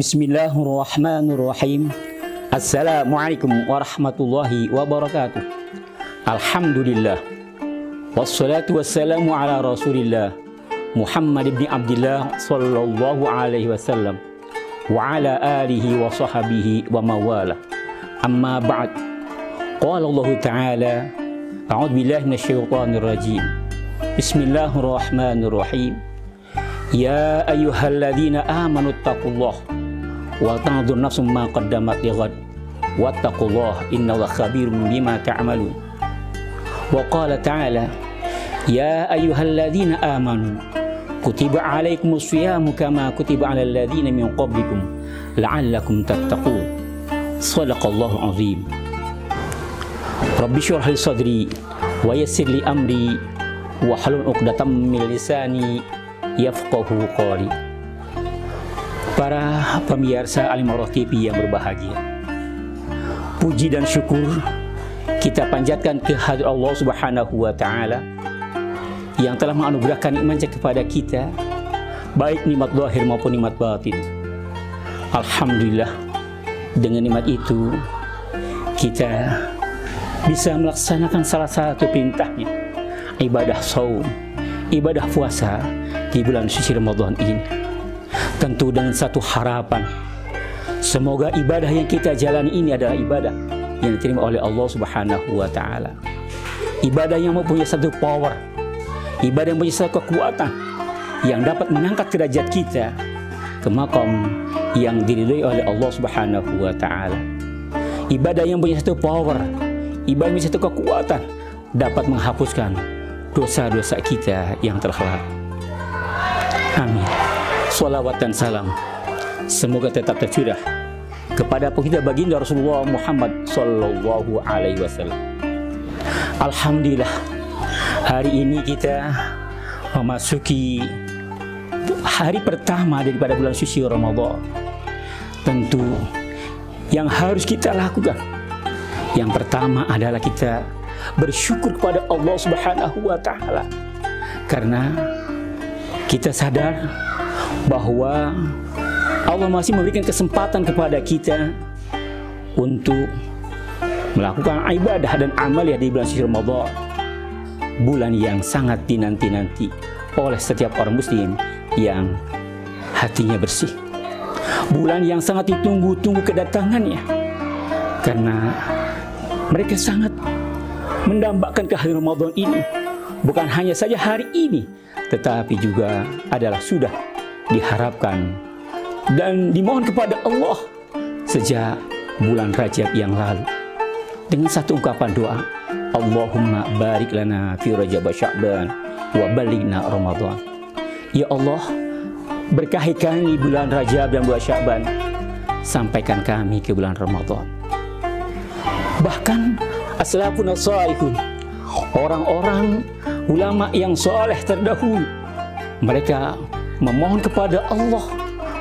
Bismillahirrahmanirrahim. Assalamualaikum warahmatullahi wabarakatuh. Alhamdulillah. Wassalatu wassalamu ala Rasulillah Muhammad ibn Abdillah sallallahu alaihi wasallam wa ala alihi wa sahbihi wa mawala. Amma ba'd. Qala Allah Ta'ala, a'udzu billahi minasyaitonir rajim. Bismillahirrahmanirrahim. Ya ayyuhalladzina amanu taqullaha wa tanzur nafsum ma qaddamat lighad wattaqullaha innallaha khabirum bima ta'malun. Wa qala ta'ala, ya ayyuhalladzina amanu kutiba 'alaikumus shiyamu kama kutiba 'alal ladzina min qablikum la'allakum tattaqun. Shadaqallahu 'azim. Rabbi shrah li sadri wa yassir li amri wahlul 'uqdatam min lisani yafqahu qawli. Para pemirsa Al-Imam TV yang berbahagia, puji dan syukur kita panjatkan kehadirat Allah Subhanahu wa Ta'ala yang telah menganugerahkan nikmatnya kepada kita, baik nikmat zahir maupun nikmat batin. Alhamdulillah, dengan nikmat itu kita bisa melaksanakan salah satu perintahnya, ibadah saum, ibadah puasa di bulan suci Ramadan ini. Tentu dengan satu harapan, semoga ibadah yang kita jalani ini adalah ibadah yang diterima oleh Allah Subhanahu wa Ta'ala. Ibadah yang mempunyai satu power, ibadah yang mempunyai satu kekuatan yang dapat mengangkat derajat kita ke makam yang diridhai oleh Allah Subhanahu wa Ta'ala. Ibadah yang mempunyai satu power, ibadah yang mempunyai satu kekuatan dapat menghapuskan dosa-dosa kita yang telah lalu. Amin. Salawat dan salam semoga tetap tercurah kepada kita baginda Rasulullah Muhammad sallallahu alaihi wasallam. Alhamdulillah, hari ini kita memasuki hari pertama daripada bulan suci Ramadan. Tentu yang harus kita lakukan, yang pertama adalah kita bersyukur kepada Allah Subhanahu wa Ta'ala, karena kita sadar bahwa Allah masih memberikan kesempatan kepada kita untuk melakukan ibadah dan amal di bulan suci Ramadan, bulan yang sangat dinanti-nanti oleh setiap orang muslim yang hatinya bersih, bulan yang sangat ditunggu-tunggu kedatangannya, karena mereka sangat mendambakan kehadiran Ramadan ini, bukan hanya saja hari ini, tetapi juga adalah sudah diharapkan dan dimohon kepada Allah sejak bulan Rajab yang lalu dengan satu ungkapan doa, Allahumma barik lana fi Rajab wa Sya'ban wa balighna Ramadan. Ya Allah, berkahi kami bulan Rajab dan bulan Sya'ban, sampaikan kami ke bulan Ramadan. Bahkan as-salafun as-salihun, orang-orang ulama yang soleh terdahulu, mereka memohon kepada Allah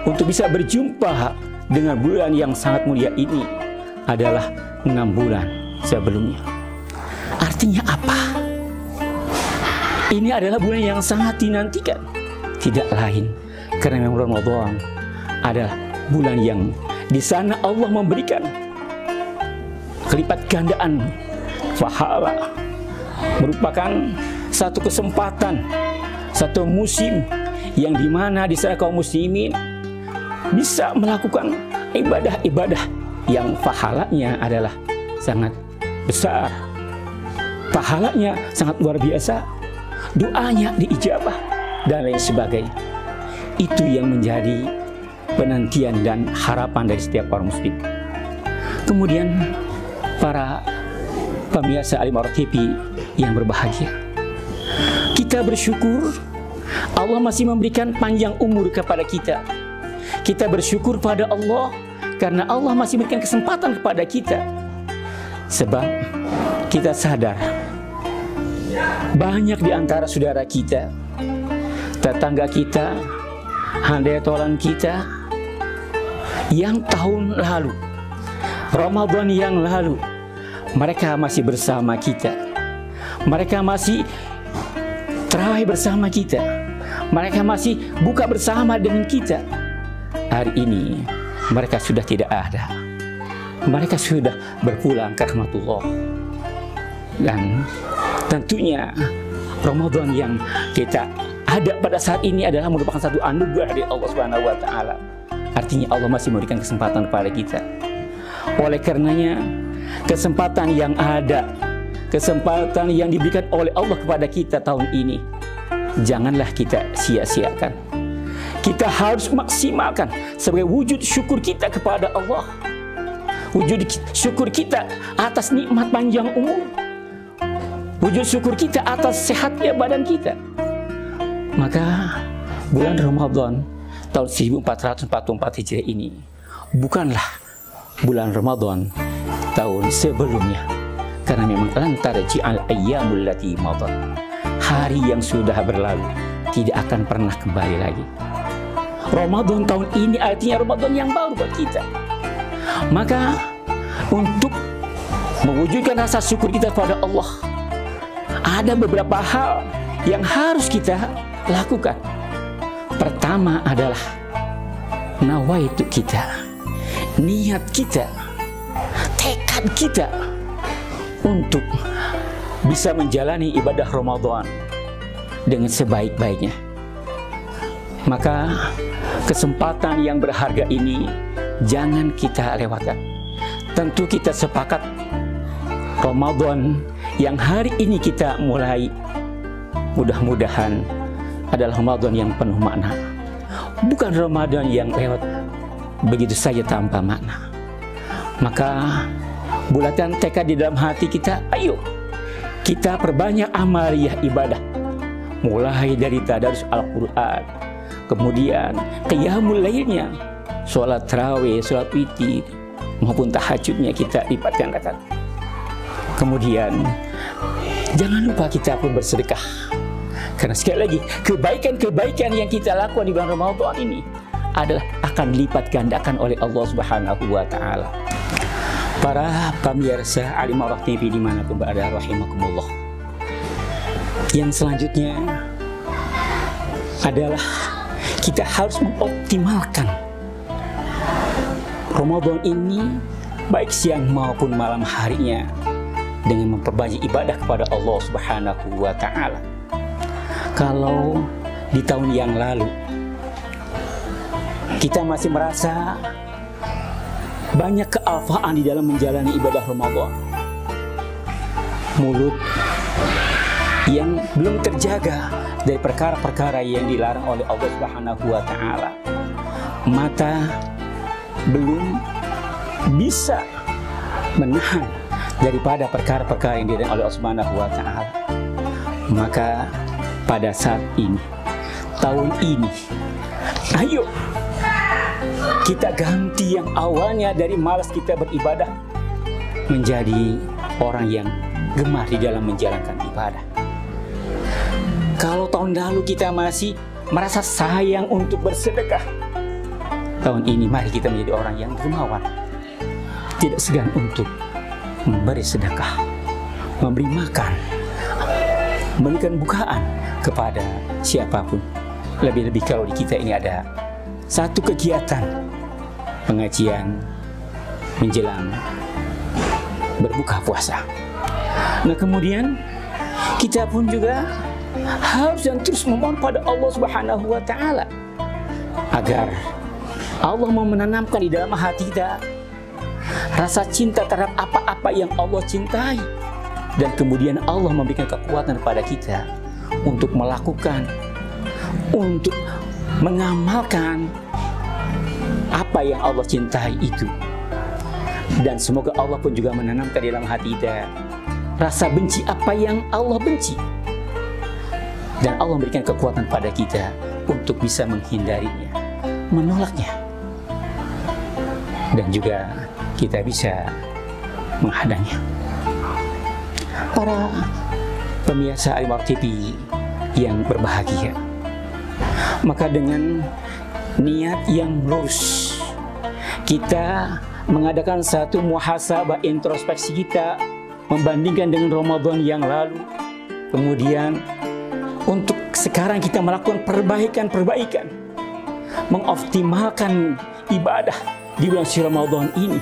untuk bisa berjumpa dengan bulan yang sangat mulia ini adalah 6 bulan sebelumnya. Artinya apa? Ini adalah bulan yang sangat dinantikan, tidak lain karena memang Ramadan adalah bulan yang di sana Allah memberikan kelipat gandaan pahala, merupakan satu kesempatan, satu musim yang dimana di sana kaum muslimin bisa melakukan ibadah-ibadah yang pahalanya adalah sangat besar, pahalanya sangat luar biasa, doanya diijabah dan lain sebagainya. Itu yang menjadi penantian dan harapan dari setiap orang muslim. Kemudian para pemirsa Al-Imam TV yang berbahagia, kita bersyukur Allah masih memberikan panjang umur kepada kita. Kita bersyukur pada Allah karena Allah masih memberikan kesempatan kepada kita. Sebab kita sadar banyak di antara saudara kita, tetangga kita, handai tolan kita yang tahun lalu, Ramadan yang lalu, mereka masih bersama kita. Mereka masih terawih bersama kita. Mereka masih buka bersama dengan kita. Hari ini mereka sudah tidak ada. Mereka sudah berpulang ke rahmatullah. Dan tentunya Ramadan yang kita ada pada saat ini adalah merupakan satu anugerah dari Allah Subhanahu wa taala. Artinya Allah masih memberikan kesempatan kepada kita. Oleh karenanya, kesempatan yang ada, kesempatan yang diberikan oleh Allah kepada kita tahun ini, janganlah kita sia-siakan. Kita harus maksimalkan sebagai wujud syukur kita kepada Allah. Wujud syukur kita atas nikmat panjang umur. Wujud syukur kita atas sehatnya badan kita. Maka bulan Ramadan tahun 1444 Hijriah ini bukanlah bulan Ramadan tahun sebelumnya. Karena memang antara ji'al ayyamul lati madat, hari yang sudah berlalu tidak akan pernah kembali lagi. Ramadan tahun ini artinya Ramadan yang baru buat kita. Maka untuk mewujudkan rasa syukur kita kepada Allah, ada beberapa hal yang harus kita lakukan. Pertama adalah nawaitu kita, niat kita, tekad kita untuk bisa menjalani ibadah Ramadan dengan sebaik-baiknya. Maka kesempatan yang berharga ini jangan kita lewatkan. Tentu kita sepakat Ramadan yang hari ini kita mulai mudah-mudahan adalah Ramadan yang penuh makna. Bukan Ramadan yang lewat begitu saja tanpa makna. Maka bulatan tekad di dalam hati kita, ayo kita perbanyak amaliyah ibadah. Mulai dari tadarus Al-Quran, kemudian qiyamul lailnya, sholat tarawih, sholat witir, maupun tahajudnya kita lipat gandakan. Kemudian jangan lupa kita pun bersedekah. Karena sekali lagi, kebaikan-kebaikan yang kita lakukan di bulan Ramadan ini adalah akan dilipat gandakan oleh Allah Subhanahu wa taala. Para pemirsa Alimawrah TV dimanapun berada, rahimakumullah. Yang selanjutnya adalah kita harus mengoptimalkan Ramadan ini baik siang maupun malam harinya dengan memperbanyak ibadah kepada Allah Subhanahu wa taala. Kalau di tahun yang lalu kita masih merasa banyak kealfaan di dalam menjalani ibadah Ramadan, mulut yang belum terjaga dari perkara-perkara yang dilarang oleh Allah Subhanahu wa taala, mata belum bisa menahan daripada perkara-perkara yang dilarang oleh Allah Subhanahu wa taala, maka pada saat ini, tahun ini, ayo kita ganti yang awalnya dari malas kita beribadah menjadi orang yang gemar di dalam menjalankan ibadah. Kalau tahun lalu kita masih merasa sayang untuk bersedekah, tahun ini mari kita menjadi orang yang dermawan, tidak segan untuk memberi sedekah, memberi makan, memberikan bukaan kepada siapapun. Lebih-lebih kalau di kita ini ada satu kegiatan pengajian menjelang berbuka puasa. Nah, kemudian kita pun juga harus dan terus memohon pada Allah Subhanahu wa taala agar Allah mau menanamkan di dalam hati kita rasa cinta terhadap apa-apa yang Allah cintai, dan kemudian Allah memberikan kekuatan kepada kita untuk melakukan, untuk mengamalkan apa yang Allah cintai itu. Dan semoga Allah pun juga menanamkan di dalam hati kita rasa benci apa yang Allah benci, dan Allah memberikan kekuatan pada kita untuk bisa menghindarinya, menolaknya, dan juga kita bisa menghadangnya. Para pemirsa Alimawrah TV yang berbahagia, maka dengan niat yang lurus kita mengadakan satu muhasabah introspeksi kita, membandingkan dengan Ramadan yang lalu. Kemudian untuk sekarang kita melakukan perbaikan-perbaikan, mengoptimalkan ibadah di bulan suci Ramadan ini.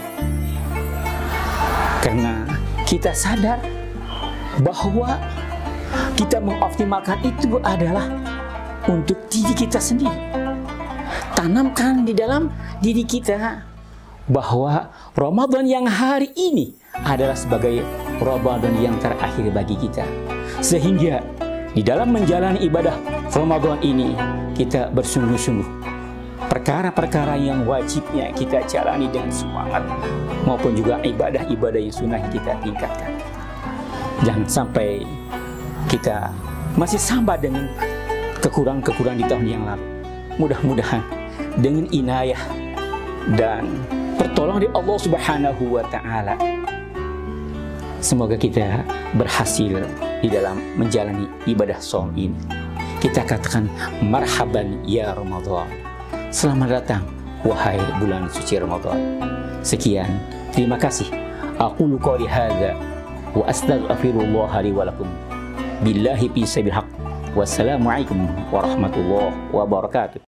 Karena kita sadar bahwa kita mengoptimalkan itu adalah untuk diri kita sendiri. Tanamkan di dalam diri kita bahwa Ramadan yang hari ini adalah sebagai Ramadan yang terakhir bagi kita. Sehingga di dalam menjalani ibadah Ramadan ini kita bersungguh-sungguh perkara-perkara yang wajibnya kita jalani dengan semangat, maupun juga ibadah-ibadah yang sunnah kita tingkatkan. Jangan sampai kita masih sama dengan kekurangan-kekurangan di tahun yang lalu. Mudah-mudahan dengan inayah dan pertolongan dari Allah Subhanahu wa Ta'ala, semoga kita berhasil di dalam menjalani ibadah shaum ini. Kita katakan marhaban ya Ramadan. Selamat datang wahai bulan suci Ramadan. Sekian, terima kasih. Aqulu qouli hadza wa astaghfirullah li wa lakum. Billahi fi sabil haq. Wassalamualaikum warahmatullahi wabarakatuh.